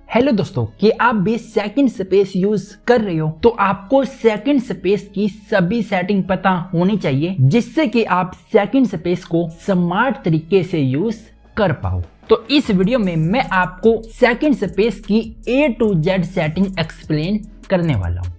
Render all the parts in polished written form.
Hello दोस्तों, कि आप भी सेकंड स्पेस यूज कर रहे हो तो आपको सेकंड स्पेस की सभी सेटिंग पता होनी चाहिए, जिससे कि आप सेकंड स्पेस को स्मार्ट तरीके से यूज कर पाओ। तो इस वीडियो में मैं आपको सेकंड स्पेस की A to Z setting explain करने वाला हूँ।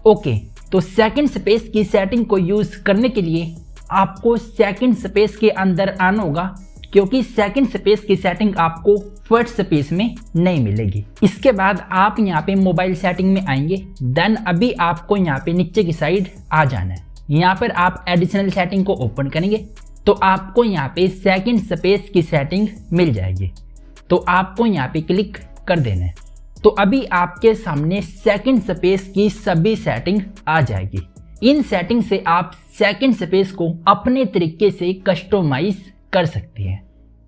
ओके, तो सेकंड स्पेस की सेटिंग को यूज करने के लिए आपको सेकंड स्पेस के अंदर आना होगा, क्योंकि सेकंड स्पेस की सेटिंग आपको फर्स्ट स्पेस में नहीं मिलेगी। इसके बाद आप यहाँ पे मोबाइल सेटिंग में आएंगे। देन अभी आपको यहाँ पे नीचे की साइड आ जाना है। यहाँ पर आप एडिशनल सेटिंग को ओपन करेंगे तो आपको यहाँ पे सेकंड स्पेस की सेटिंग मिल जाएगी। तो आपको यहाँ पे क्लिक कर देना है। तो अभी आपके सामने सेकंड स्पेस की सभी सेटिंग आ जाएगी। इन सेटिंग से आप सेकंड स्पेस को अपने तरीके से कस्टमाइज कर सकती है।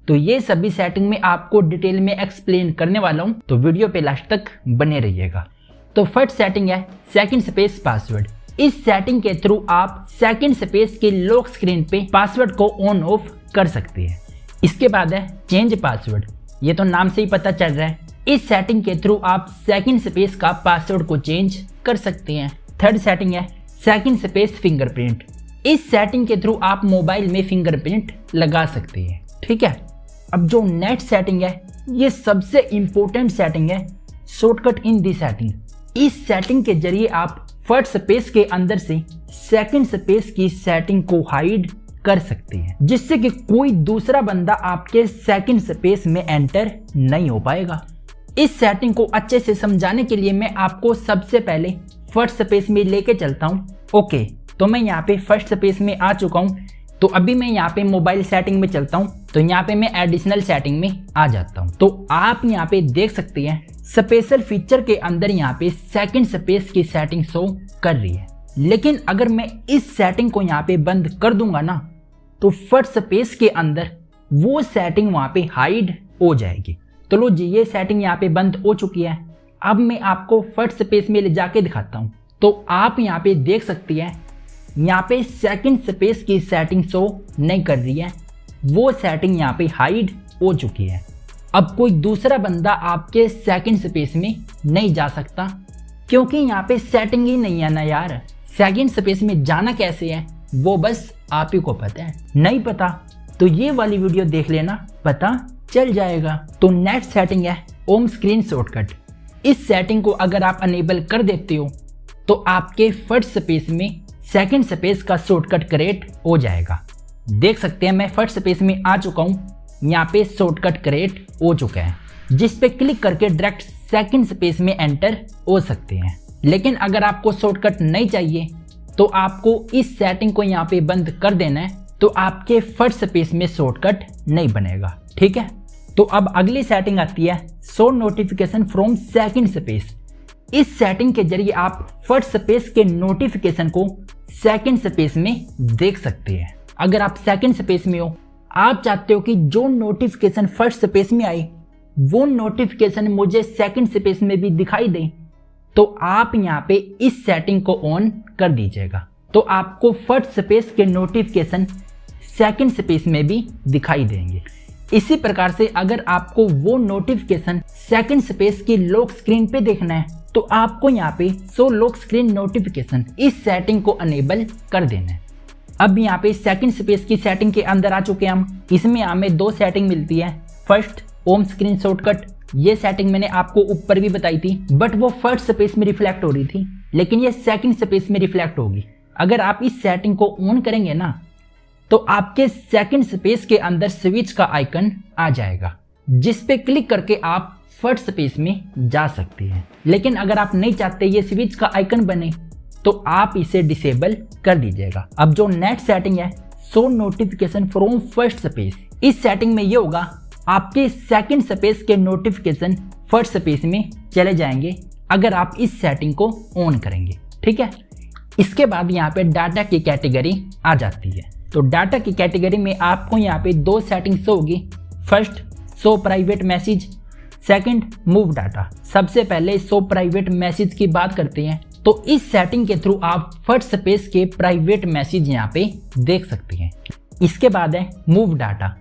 तो ये सभी सेटिंग में आपको डिटेल में एक्सप्लेन करने वाला हूँ, तो वीडियो पे लास्ट तक बने रहिएगा। तो फर्स्ट सेटिंग है सेकंड स्पेस पासवर्ड। इस सेटिंग के थ्रू आप सेकंड स्पेस के लॉक स्क्रीन पे पासवर्ड को ऑन ऑफ कर सकते हैं। इसके बाद है चेंज पासवर्ड। ये तो नाम से ही पता चल रहा है, इस सेटिंग के थ्रू आप सेकंड स्पेस का पासवर्ड को चेंज कर सकते हैं। थर्ड सेटिंग है सेकंड स्पेस फिंगरप्रिंट। इस सेटिंग के थ्रू आप मोबाइल में फिंगरप्रिंट लगा सकते हैं। ठीक है, अब जो नेक्स्ट सेटिंग है ये सबसे इंपॉर्टेंट सेटिंग है, शॉर्टकट इन दी सेटिंग। इस सेटिंग के जरिए आप फर्स्ट स्पेस के अंदर से सेकंड स्पेस की सेटिंग को हाइड कर सकते हैं, जिससे कि कोई दूसरा बंदा आपके सेकंड स्पेस में एंटर नहीं हो पाएगा। इस सेटिंग को अच्छे से समझाने के लिए मैं आपको सबसे पहले फर्स्ट स्पेस में लेके चलता हूँ। ओके, तो मैं यहाँ पे फर्स्ट स्पेस में आ चुका हूँ। तो अभी मैं यहाँ पे मोबाइल सेटिंग में चलता हूँ। तो यहाँ पे मैं एडिशनल सेटिंग में आ जाता हूँ। तो आप यहाँ पे देख सकते हैं स्पेशल फीचर के अंदर यहाँ पे सेकंड स्पेस की सेटिंग शो कर रही है। लेकिन अगर मैं इस सेटिंग को यहाँ पे बंद कर दूंगा ना, तो फर्स्ट स्पेस के अंदर वो सेटिंग वहाँ पे हाइड हो जाएगी। तो लो जी, ये सेटिंग यहाँ पे बंद हो चुकी है। अब मैं आपको फर्स्ट स्पेस में ले जाके दिखाता हूँ। तो आप यहाँ पे देख सकती हैं यहाँ पे सेकंड स्पेस की सेटिंग शो नहीं कर रही है, वो सेटिंग यहाँ पे हाइड हो चुकी है। अब कोई दूसरा बंदा आपके सेकंड स्पेस में नहीं जा सकता, क्योंकि यहाँ पे सेटिंग ही नहीं है ना यार। सेकंड स्पेस में जाना कैसे है वो बस आप ही को पता है। नहीं पता तो ये वाली वीडियो देख लेना, पता चल जाएगा। तो नेक्स्ट सेटिंग है होम स्क्रीन शॉर्टकट। इस सेटिंग को अगर आप अनेबल कर देते हो तो आपके फर्स्ट स्पेस में सेकंड स्पेस का शॉर्टकट क्रिएट हो जाएगा। देख सकते हैं मैं फर्स्ट स्पेस में आ चुका हूँ। यहाँ पे शॉर्टकट क्रिएट हो चुका है, जिस पे क्लिक करके डायरेक्ट सेकंड स्पेस में एंटर हो सकते हैं। लेकिन अगर आपको शॉर्टकट नहीं चाहिए तो आपको इस सेटिंग को यहाँ पे बंद कर देना है, तो आपके फर्स्ट स्पेस में शॉर्टकट नहीं बनेगा। ठीक है, तो अब अगली सेटिंग आती है show notification from second space. इस सेटिंग के जरिए आप फर्स्ट स्पेस के नोटिफिकेशन को सेकंड स्पेस में देख सकते हैं। अगर आप सेकंड स्पेस में हो, आप चाहते हो कि जो नोटिफिकेशन फर्स्ट स्पेस में आए वो नोटिफिकेशन मुझे सेकंड स्पेस में भी दिखाई दे, तो आप यहाँ पे इस सेटिंग को ऑन कर दीजिएगा। तो आपको फर्स्ट स्पेस के नोटिफिकेशन सेकंड स्पेस में भी दिखाई देंगे। इसी प्रकार से अगर आपको वो नोटिफिकेशन सेकंड स्पेस की लॉक स्क्रीन पे देखना है, तो आपको यहाँ पे शो लॉक स्क्रीन नोटिफिकेशन इस सेटिंग को अनेबल कर देना है। अब यहाँ पे सेकंड स्पेस की सेटिंग के अंदर आ चुके हैं हम। इसमें हमें दो सेटिंग मिलती है। First home screen shortcut. ये सेटिंग मैंने आपको ऊपर भी बताई थी, बट वो फर्स्ट स्पेस में रिफ्लेक्ट हो रही थी, लेकिन ये सेकंड स्पेस में रिफ्लेक्ट होगी। अगर आप इस सेटिंग को ऑन करेंगे ना, तो आपके सेकंड स्पेस के अंदर स्विच का आइकन आ जाएगा, जिस पे क्लिक करके आप फर्स्ट स्पेस में जा सकते हैं। लेकिन अगर आप नहीं चाहते ये स्विच का आइकन बने, तो आप इसे डिसेबल कर दीजिएगा। अब जो नेक्स्ट सेटिंग है show notification from first space. इस सेटिंग में ये होगा आपके सेकंड स्पेस के नोटिफिकेशन फर्स्ट स्पेस में चले जाएंगे अगर आप इस सेटिंग को ऑन करेंगे। ठीक है, इसके बाद यहाँ पे डाटा की कैटेगरी आ जाती है। तो डाटा की कैटेगरी में आपको यहाँ पे दो सेटिंग्स होगी। First show private message, second move data. सबसे पहले शो प्राइवेट मैसेज की बात करते हैं। तो इस सेटिंग के थ्रू आप फर्स्ट स्पेस के प्राइवेट मैसेज यहाँ पे देख सकते हैं। इसके बाद है मूव डाटा।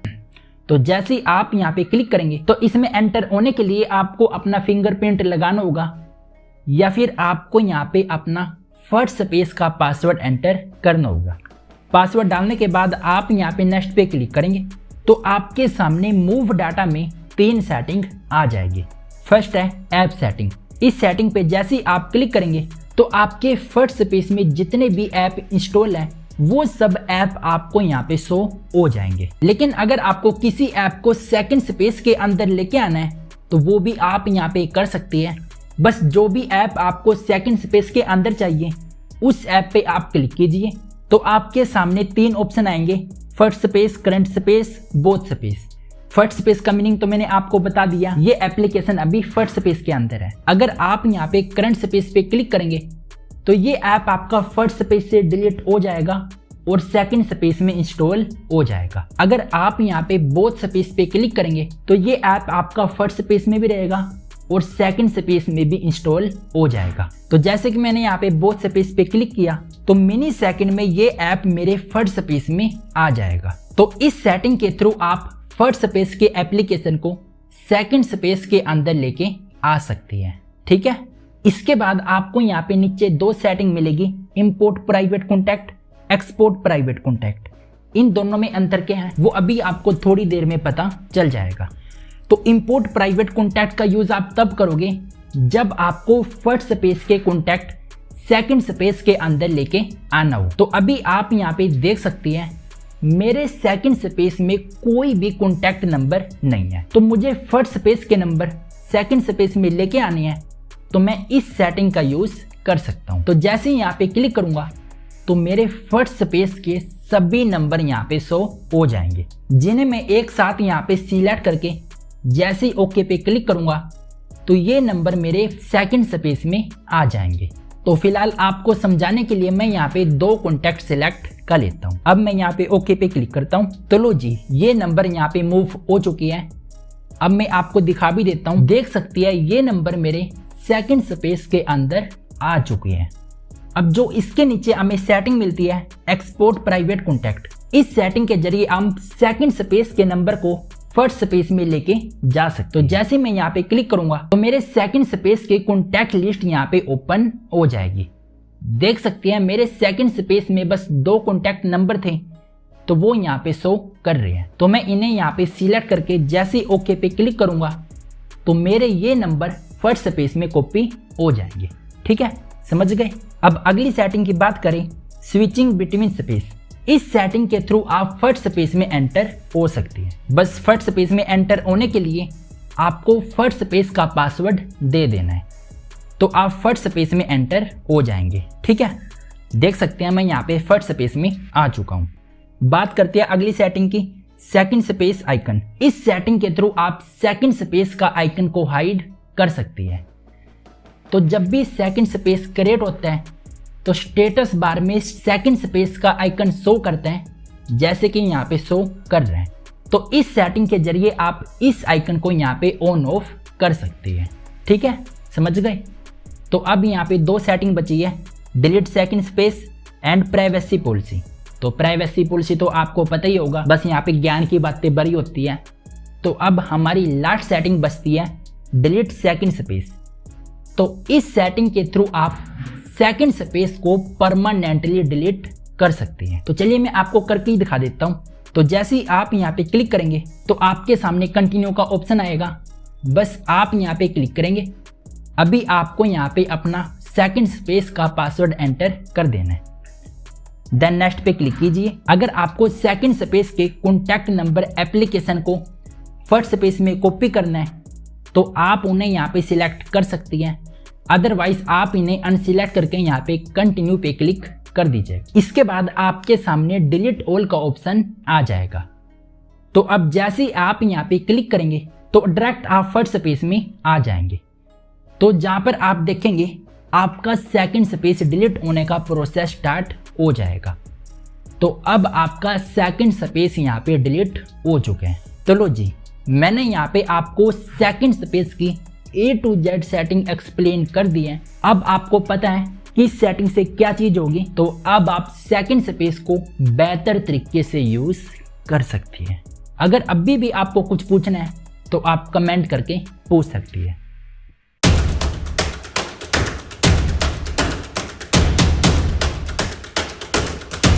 तो जैसे ही आप यहाँ पे क्लिक करेंगे तो इसमें एंटर होने के लिए आपको अपना फिंगरप्रिंट लगाना होगा या फिर आपको यहाँ पे अपना फर्स्ट स्पेस का पासवर्ड एंटर करना होगा। पासवर्ड डालने के बाद आप यहाँ पे नेक्स्ट पे क्लिक करेंगे तो आपके सामने मूव डाटा में 3 सेटिंग आ जाएगी। फर्स्ट है ऐप सेटिंग। इस सेटिंग पे जैसे ही आप क्लिक करेंगे तो आपके फर्स्ट स्पेस में जितने भी ऐप इंस्टॉल हैं वो सब ऐप आपको यहाँ पे शो हो जाएंगे। लेकिन अगर आपको किसी ऐप को सेकंड स्पेस के अंदर लेके आना है तो वो भी आप यहाँ पे कर सकती है। बस जो भी ऐप आपको सेकंड स्पेस के अंदर चाहिए उस ऐप पे आप क्लिक कीजिए तो आपके सामने 3 ऑप्शन आएंगे, first space, current space, both space. First space का मीनिंग तो मैंने आपको बता दिया, ये एप्लीकेशन अभी फर्स्ट स्पेस के अंदर है। अगर आप यहाँ पे करंट स्पेस पे क्लिक करेंगे तो ये ऐप आपका फर्स्ट स्पेस से डिलीट हो जाएगा और सेकंड स्पेस में इंस्टॉल हो जाएगा। अगर आप यहाँ पे बोथ स्पेस पे क्लिक करेंगे तो ये ऐप आपका फर्स्ट स्पेस में भी रहेगा और सेकंड स्पेस में भी इंस्टॉल हो जाएगा। तो जैसे कि मैंने यहाँ पे बोथ स्पेस पे क्लिक किया तो मिनी सेकंड में ये ऐप मेरे फर्स्ट स्पेस में आ जाएगा। तो इस सेटिंग के थ्रू आप फर्स्ट स्पेस के एप्लीकेशन को सेकंड स्पेस के अंदर लेके आ सकती है। ठीक है, इसके बाद आपको यहाँ पे नीचे 2 सेटिंग मिलेगी, import private contact, export private contact. इन दोनों में अंतर क्या है वो अभी आपको थोड़ी देर में पता चल जाएगा। तो इंपोर्ट प्राइवेट कॉन्टैक्ट का यूज आप तब करोगे जब आपको फर्स्ट स्पेस के कॉन्टैक्ट सेकंड स्पेस के अंदर लेके आना हो। तो अभी आप यहाँ पे देख सकती हैं मेरे सेकंड स्पेस में कोई भी कॉन्टैक्ट नंबर नहीं है। तो मुझे फर्स्ट स्पेस के नंबर सेकंड स्पेस में लेके आने हैं तो मैं इस सेटिंग का यूज कर सकता हूं। तो जैसे ही यहाँ पे क्लिक करूंगा तो मेरे फर्स्ट स्पेस के सभी नंबर यहाँ पे शो हो जाएंगे, जिन्हें मैं एक साथ यहाँ पे सिलेक्ट करके जैसे ही ओके पे क्लिक करूंगा तो ये नंबर मेरे सेकंड स्पेस में आ जाएंगे। तो फिलहाल आपको समझाने के लिए मैं यहाँ पे 2 कॉन्टैक्ट सिलेक्ट कर लेता हूँ। अब मैं यहाँ पे ओके पे क्लिक करता हूँ तो लो जी, ये नंबर यहाँ पे मूव हो चुकी है। अब मैं आपको दिखा भी देता हूँ, देख सकती है ये नंबर मेरे सेकंड स्पेस के अंदर आ चुकी है। अब जो इसके नीचे हमें सेटिंग मिलती है एक्सपोर्ट प्राइवेट कॉन्टैक्ट, इस सेटिंग के जरिए हम सेकंड स्पेस के नंबर को फर्स्ट स्पेस में लेके जा सकते। तो जैसे मैं यहाँ पे क्लिक करूंगा तो मेरे सेकंड स्पेस के कॉन्टैक्ट लिस्ट यहाँ पे ओपन हो जाएगी। देख सकते हैं मेरे सेकंड स्पेस में बस 2 कॉन्टैक्ट नंबर थे तो वो यहाँ पे शो कर रहे हैं। तो मैं इन्हें यहाँ पे सिलेक्ट करके जैसे ही ओके पे क्लिक करूंगा तो मेरे ये नंबर फर्स्ट स्पेस में कॉपी हो जाएंगे। ठीक है, समझ गए। अब अगली सेटिंग की बात करें, स्विचिंग बिटवीन स्पेस। इस सेटिंग के थ्रू आप फर्स्ट स्पेस में एंटर हो सकती है। बस फर्स्ट स्पेस में एंटर होने के लिए आपको फर्स्ट स्पेस का पासवर्ड दे देना है तो आप फर्स्ट स्पेस में एंटर हो जाएंगे। ठीक है, देख सकते हैं मैं यहाँ पे फर्स्ट स्पेस में आ चुका हूँ। बात करते हैं अगली सेटिंग की, सेकंड स्पेस आइकन। इस सेटिंग के थ्रू आप सेकंड स्पेस का आइकन को हाइड कर सकती है। तो जब भी सेकंड स्पेस क्रिएट होता है तो स्टेटस बार में सेकंड स्पेस का आइकन शो करता है, जैसे कि यहाँ पे शो कर रहे हैं। तो इस सेटिंग के जरिए आप इस आइकन को यहाँ पे ऑन ऑफ कर सकती है। ठीक है, समझ गए। तो अब यहाँ पे 2 सेटिंग बची है, delete second space and privacy policy. तो प्राइवेसी पॉलिसी तो आपको पता ही होगा, बस यहाँ पे ज्ञान की बातें बड़ी होती है। तो अब हमारी लास्ट सेटिंग बचती है डिलीट सेकंड स्पेस। तो इस सेटिंग के थ्रू आप सेकंड स्पेस को परमानेंटली डिलीट कर सकते हैं। तो चलिए मैं आपको करके ही दिखा देता हूँ। तो जैसे ही आप यहाँ पे क्लिक करेंगे तो आपके सामने कंटिन्यू का ऑप्शन आएगा, बस आप यहाँ पे क्लिक करेंगे। अभी आपको यहाँ पे अपना सेकंड स्पेस का पासवर्ड एंटर कर देना है, देन नेक्स्ट पे क्लिक कीजिए। अगर आपको सेकंड स्पेस के कॉन्टैक्ट नंबर एप्लीकेशन को फर्स्ट स्पेस में कॉपी करना है तो आप उन्हें यहाँ पे सिलेक्ट कर सकती हैं, अदरवाइज आप इन्हें अनसिलेक्ट करके यहाँ पे कंटिन्यू पे क्लिक कर दीजिए। इसके बाद आपके सामने डिलीट ऑल का ऑप्शन आ जाएगा। तो अब जैसे ही आप यहाँ पे क्लिक करेंगे तो डायरेक्ट आप फर्स्ट स्पेस में आ जाएंगे। तो जहाँ पर आप देखेंगे आपका सेकंड स्पेस डिलीट होने का प्रोसेस स्टार्ट हो जाएगा। तो अब आपका सेकंड स्पेस यहाँ पे डिलीट हो चुके हैं। तो लो जी, मैंने यहाँ पे आपको सेकंड स्पेस की A to Z setting explain कर दी है। अब आपको पता है कि इस सेटिंग से क्या चीज होगी, तो अब आप सेकंड स्पेस को बेहतर तरीके से यूज कर सकती हैं। अगर अभी भी आपको कुछ पूछना है तो आप कमेंट करके पूछ सकती है।